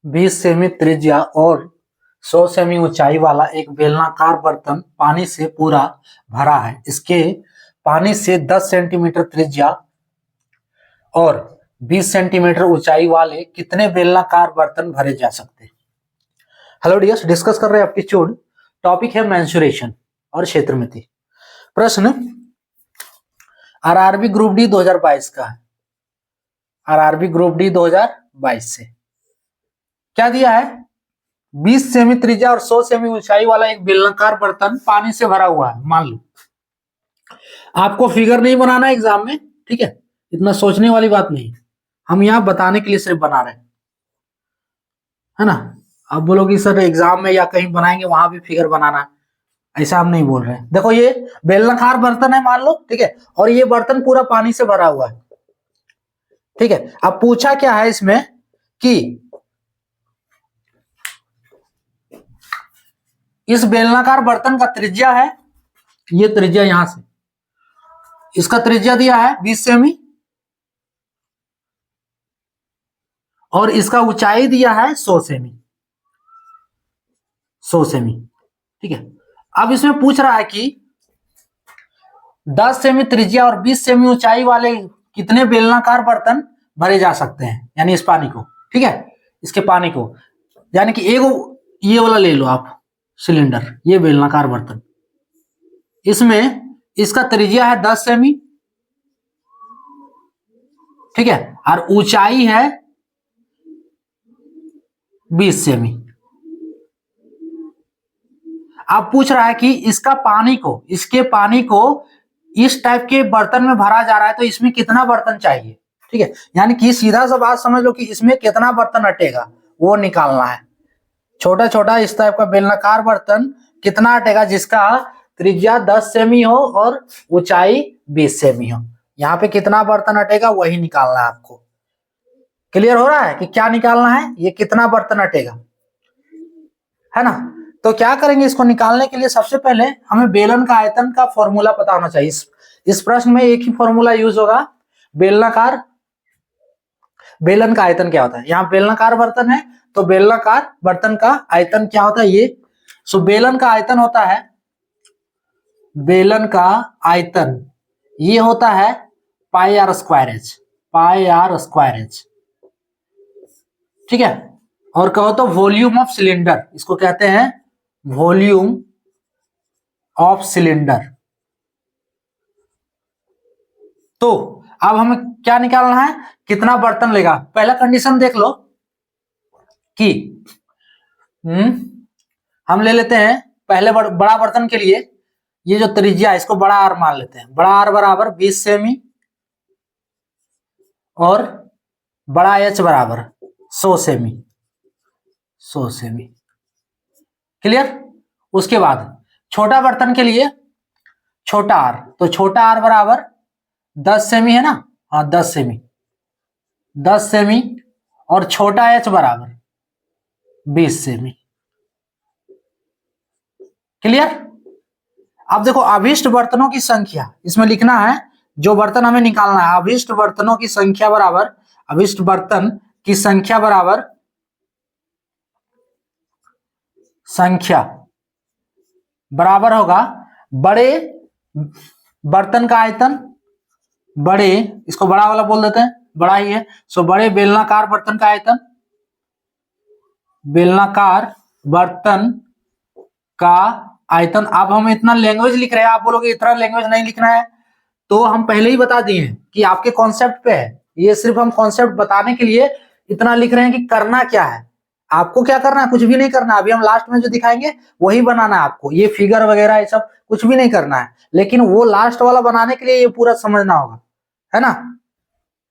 20 semi त्रिज्या और 100 semi ऊंचाई वाला एक बेलनाकार बर्तन पानी से पूरा भरा है। इसके पानी से 10 सेंटीमीटर त्रिज्या और 20 सेंटीमीटर ऊंचाई वाले कितने बेलनाकार बर्तन भरे जा सकते हैं। हेलो डियर्स, डिस्कस कर रहे हैं एप्टीट्यूड। टॉपिक है मेंसुरेशन और क्षेत्रमिति। प्रश्न आरआरबी ग्रुप डी 2022 का है। आरआरबी ग्रुप डी 2022 से क्या दिया है? 20 सेमी त्रिज्या और 100 सेमी ऊंचाई वाला एक बेलनाकार बर्तन पानी से भरा हुआ है। मान लो आपको फिगर नहीं बनाना एग्जाम में, ठीक है, इतना सोचने वाली बात नहीं, हम यहाँ बताने के लिए सिर्फ बना रहे हैं, है ना। आप बोलोगे सर एग्जाम में या कहीं बनाएंगे वहां भी फिगर बनाना है, ऐसा हम नहीं बोल रहे हैं। देखो ये बेलनाकार बर्तन है मान लो, ठीक है, और ये बर्तन पूरा पानी से भरा हुआ है, ठीक है। अब पूछा क्या है इसमें कि इस बेलनाकार बर्तन का त्रिज्या है, ये त्रिज्या यहां से, इसका त्रिज्या दिया है 20 सेमी और इसका ऊंचाई दिया है 100 सेमी, 100 सेमी, ठीक है। अब इसमें पूछ रहा है कि 10 सेमी त्रिज्या और 20 सेमी ऊंचाई वाले कितने बेलनाकार बर्तन भरे जा सकते हैं, यानी इस पानी को, ठीक है, इसके पानी को, यानी कि एक ये वाला ले लो आप सिलेंडर, ये बेलनाकार बर्तन, इसमें इसका त्रिज्या है 10 सेमी, ठीक है, और ऊंचाई है 20 सेमी। अब पूछ रहा है कि इसका पानी को, इसके पानी को इस टाइप के बर्तन में भरा जा रहा है, तो इसमें कितना बर्तन चाहिए, ठीक है, यानी कि सीधा सा बात समझ लो कि इसमें कितना बर्तन अटेगा वो निकालना है। छोटा छोटा इस टाइप का बेलनाकार बर्तन कितना अटेगा जिसका त्रिज्या 10 सेमी हो और ऊंचाई 20 सेमी हो, यहाँ पे कितना बर्तन अटेगा वही निकालना है आपको। क्लियर हो रहा है कि क्या निकालना है, ये कितना बर्तन अटेगा, है ना। तो क्या करेंगे, इसको निकालने के लिए सबसे पहले हमें बेलन का आयतन का फॉर्मूला पता होना चाहिए। इस प्रश्न में एक ही फॉर्मूला यूज होगा, बेलनाकार, बेलन का आयतन क्या होता है। यहाँ बेलनाकार बर्तन है तो बेलनाकार बर्तन का आयतन क्या होता है, ये सो बेलन का आयतन होता है, बेलन का आयतन ये होता है pi r square h, pi r square h, ठीक है। और कहो तो वॉल्यूम ऑफ सिलेंडर, इसको कहते हैं वॉल्यूम ऑफ सिलेंडर। तो अब हमें क्या निकालना है, कितना बर्तन लेगा। पहला कंडीशन देख लो कि हम ले लेते हैं पहले बड़ा बर्तन के लिए, ये जो त्रिज्या है इसको बड़ा आर मान लेते हैं। बड़ा आर बराबर 20 सेमी और बड़ा एच बराबर 100 सेमी, 100 सेमी, क्लियर। उसके बाद छोटा बर्तन के लिए छोटा आर, तो छोटा आर बराबर 10 सेमी है ना, हाँ 10 सेमी, 10 सेमी और छोटा एच बराबर 20 सेमी, क्लियर। अब देखो अभिष्ट बर्तनों की संख्या इसमें लिखना है, जो बर्तन हमें निकालना है, अभिष्ट बर्तनों की संख्या बराबर, अभिष्ट बर्तन की संख्या बराबर संख्या बराबर होगा बड़े बर्तन का आयतन, बड़े, इसको बड़ा वाला बोल देते हैं, बड़ा ही है, सो बड़े बेलनाकार बर्तन का आयतन, बेलनाकार बर्तन का आयतन। अब हम इतना लैंग्वेज लिख रहे हैं, आप बोलोगे इतना लैंग्वेज नहीं लिखना है, तो हम पहले ही बता दिए हैं कि आपके कॉन्सेप्ट पे है, ये सिर्फ हम कॉन्सेप्ट बताने के लिए इतना लिख रहे हैं कि करना क्या है। आपको क्या करना है, कुछ भी नहीं करना, अभी हम लास्ट में जो दिखाएंगे वही बनाना है आपको, ये फिगर वगैरह ये सब कुछ भी नहीं करना है, लेकिन वो लास्ट वाला बनाने के लिए ये पूरा समझना होगा, है ना।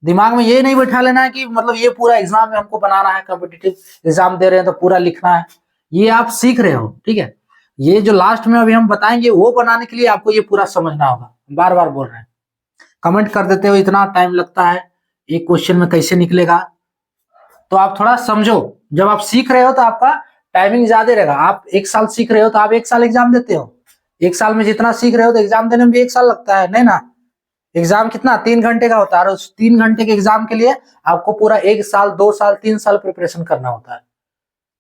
दिमाग में ये नहीं बैठा लेना है कि मतलब ये पूरा एग्जाम में हमको बनाना है, कॉम्पिटिटिव एग्जाम दे रहे हैं तो पूरा लिखना है, ये आप सीख रहे हो, ठीक है। ये जो लास्ट में अभी हम बताएंगे वो बनाने के लिए आपको ये पूरा समझना होगा। बार बार बोल रहे हैं, कमेंट कर देते हो इतना टाइम लगता है एक क्वेश्चन में, कैसे निकलेगा, तो आप थोड़ा समझो। जब आप सीख रहे हो तो आपका टाइमिंग ज्यादा रहेगा। आप एक साल सीख रहे हो तो आप एक साल एग्जाम देते हो, एक साल में जितना सीख रहे हो तो एग्जाम देने में भी एक साल लगता है, नहीं ना। एग्जाम कितना 3 घंटे का होता है, और उस 3 घंटे के एग्जाम के लिए आपको पूरा 1 साल 2 साल 3 साल प्रिपरेशन करना होता है।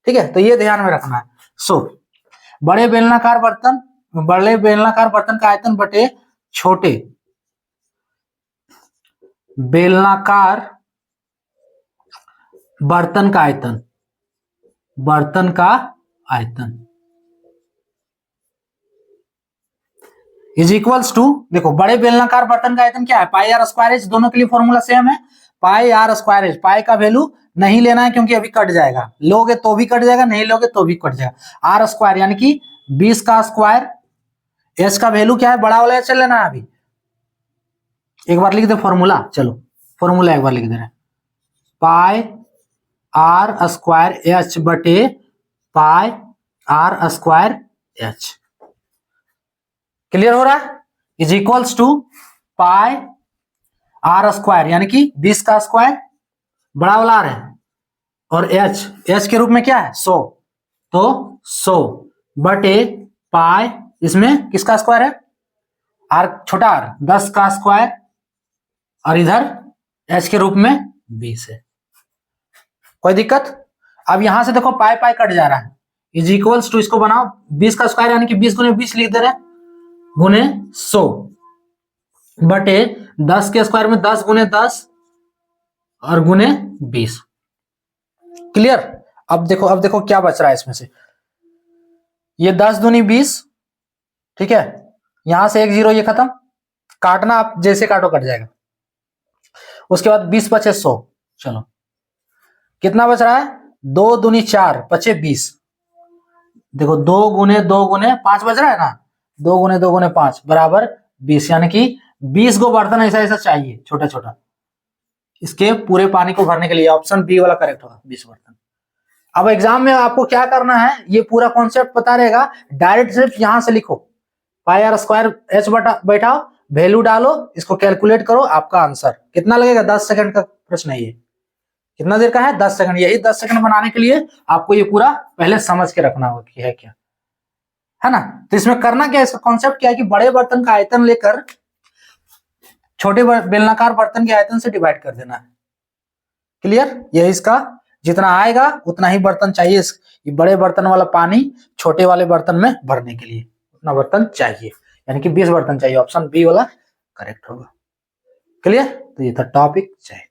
ठीक है, तो ये ध्यान में रखना है। सो बड़े बेलनाकार बर्तन का आयतन बटे छोटे बेलनाकार बर्तन का आयतन इज इक्वल्स टू, देखो बड़े बेलनाकार बर्तन का आयतन क्या है, पाई आर स्क्वायर एच, दोनों के लिए फॉर्मूला सेम है, पाई आर स्क्वायर एच। पाई का वैल्यू नहीं लेना है क्योंकि अभी कट जाएगा, लोगे तो भी कट जाएगा, नहीं लोगे तो भी कट जाएगा। आर स्क्वायर यानी कि 20 का स्क्वायर, एच का वैल्यू क्या है, बड़ा वाला एच लेना है। अभी एक बार लिख दे फॉर्मूला, चलो फॉर्मूला एक बार लिख दे रहे हैं, पाई आर स्क्वायर एच बटे pi r square h. Clear हो रहा है? Is equals to pi r square यानी कि 20 का स्क्वायर, बड़ा वाला आर है, और एच के रूप में क्या है 100, तो 100 बटे पाई, इसमें किसका स्क्वायर है, आर छोटा आर 10 का स्क्वायर, और इधर एच के रूप में 20 है। कोई दिक्कत? अब यहां से देखो पाई पाई कट जा रहा है, इज इक्वल्स टू, इसको बनाओ 20 का स्क्वायर यानी कि 20 गुने 20 लिख दे रहे हैं, गुने 100 बटे 10 के स्क्वायर में 10 गुने 10 और गुने 20। क्लियर? अब देखो क्या बच रहा है इसमें से, ये 10 दूनी 20, ठीक है, यहां से 1 0 ये खत्म, काटना आप जैसे काटो कट जाएगा। उसके बाद 20 बचे 100, चलो कितना बच रहा है, 2 दूनी 4 बचे 20, देखो 2 गुने 2 गुने 5 बच रहा है ना, 2 गुने 2 गुने 5 बराबर 20, यानी कि 20 को बर्तन ऐसा ऐसा चाहिए छोटा छोटा, इसके पूरे पानी को भरने के लिए। ऑप्शन बी वाला करेक्ट होगा, 20 बर्तन। अब एग्जाम में आपको क्या करना है, ये पूरा कॉन्सेप्ट पता रहेगा, डायरेक्ट सिर्फ यहां से लिखो, पाई आर स्क्वायर एच बैठाओ, वैल्यू डालो, इसको कैलकुलेट करो, आपका आंसर कितना लगेगा, 10 सेकंड का प्रश्न है ये। कितना देर का है, 10 सेकंड। यही 10 सेकंड बनाने के लिए आपको ये पूरा पहले समझ के रखना होगा कि है क्या, है ना। तो इसमें करना क्या है, इसका कॉन्सेप्ट क्या है कि बड़े बर्तन का आयतन लेकर छोटे बेलनाकार बर्तन के आयतन से डिवाइड कर देना है। क्लियर? ये इसका जितना आएगा उतना ही बर्तन चाहिए, ये बड़े बर्तन वाला पानी छोटे वाले बर्तन में भरने के लिए उतना बर्तन चाहिए, यानी कि 20 बर्तन चाहिए। ऑप्शन बी वाला करेक्ट होगा। क्लियर? तो ये था टॉपिक। जय